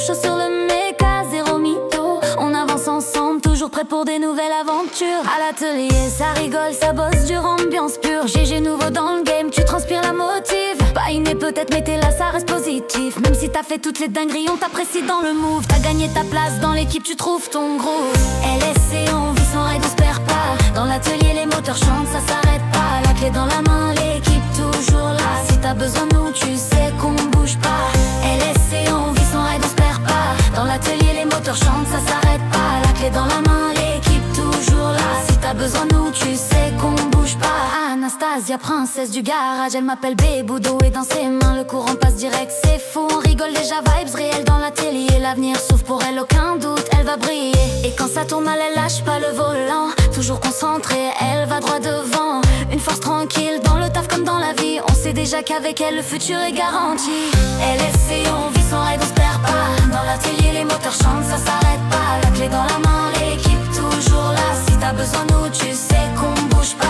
chaud sur le méca, zéro mytho. On avance ensemble, toujours prêt pour des nouvelles aventures. À l'atelier, ça rigole, ça bosse dur, ambiance pure. GG nouveau dans le game, tu transpires la motive. Pas inné peut-être, mais t'es là, ça reste positif. Même si t'as fait toutes les dingueries, on t'apprécie dans le move. T'as gagné ta place dans l'équipe, tu trouves ton groove. LSC, on vit sans raid, on se perd pas. Dans l'atelier, les moteurs chantent, ça s'arrête pas. La clé dans la main, l'équipe toujours là. Si t'as besoin de nous, tu sais qu'on bouge pas. LSC, on vit sans raid, on se perd pas. Dans l'atelier, les moteurs chantent, ça s'arrête pas. La clé dans la main, l'équipe toujours là. Si t'as besoin de nous, tu sais qu'on bouge pas. Anastasia, princesse du garage, elle m'appelle Béboudo et dans ses mains le courant passe direct, c'est fou. On rigole déjà, vibes réelles dans l'atelier. L'avenir s'ouvre pour elle, aucun doute, elle va briller. Et quand ça tourne mal, elle lâche pas le volant. Toujours concentrée, elle va droit devant. Une force tranquille, dans le taf comme dans la vie. On sait déjà qu'avec elle, le futur est garanti. LSC, on vit sans raid, on se perd pas. Dans l'atelier, les moteurs chantent, ça s'arrête pas. La clé dans la main, l'équipe toujours là. Si t'as besoin de nous, tu sais qu'on bouge pas.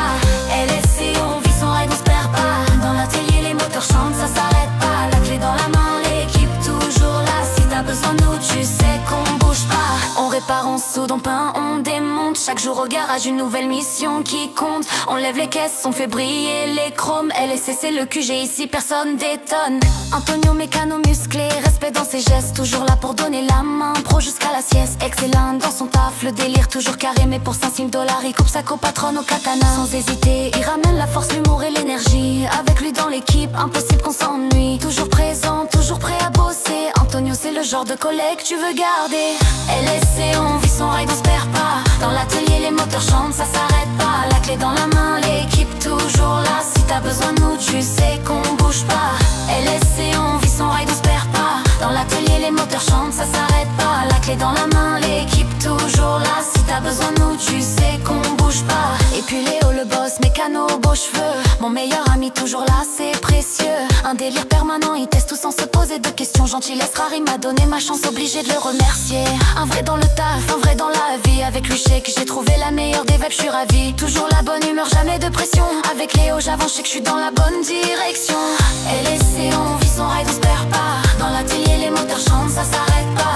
LSC, on vit sans raid, on se perd pas. Dans l'atelier, les moteurs chantent, ça s'arrête pas. La clé dans la main, l'équipe toujours là. Si t'as besoin de nous, tu sais qu'on bouge pas. On répare, on soude, on peint, on démonte. Chaque jour au garage, une nouvelle mission qui compte. On lève les caisses, on fait briller les chromes. LSC, c'est le QG, ici personne détonne. Antonio mécano musclé, respect dans ses gestes. Toujours là pour donner la main, pro jusqu'à la sieste. Excellent dans son taf, le délire toujours carré. Mais pour 5 $, il coupe sa copatronne au katana. Sans hésiter, il ramène la force, l'humour et l'énergie. Avec lui dans l'équipe, impossible qu'on s'ennuie. Toujours présent, toujours prêt à bosser. Antonio, c'est le genre de collègue que tu veux garder. LSC, on vit son raid, on se perd pas. Dans l'atelier, les moteurs chantent, ça s'arrête pas. La clé dans la main, l'équipe toujours là. Si t'as besoin de nous, tu sais qu'on bouge pas. LSC, on vit son raid, on se perd pas. Dans l'atelier, les moteurs chantent, ça s'arrête pas. La clé dans la main, l'équipe toujours là. Si t'as besoin de nous, tu sais qu'on bouge pas. Et puis Léo le boss, mécano, beaux cheveux. Mon meilleur ami toujours là, c'est précieux. Un délire permanent, il teste tout sans se poser de questions. Gentillesse rare, il m'a donné ma chance, obligé de le remercier. Un vrai dans le taf, un vrai dans la vie. Avec lui, je sais que j'ai trouvé la meilleure des vibes, je suis ravie. Toujours la bonne humeur, jamais de pression. Avec Léo, j'avance, je sais que je suis dans la bonne direction. LSC, on vit son raid, on se perd pas. Dans l'atelier, les moteurs chantent, ça s'arrête pas.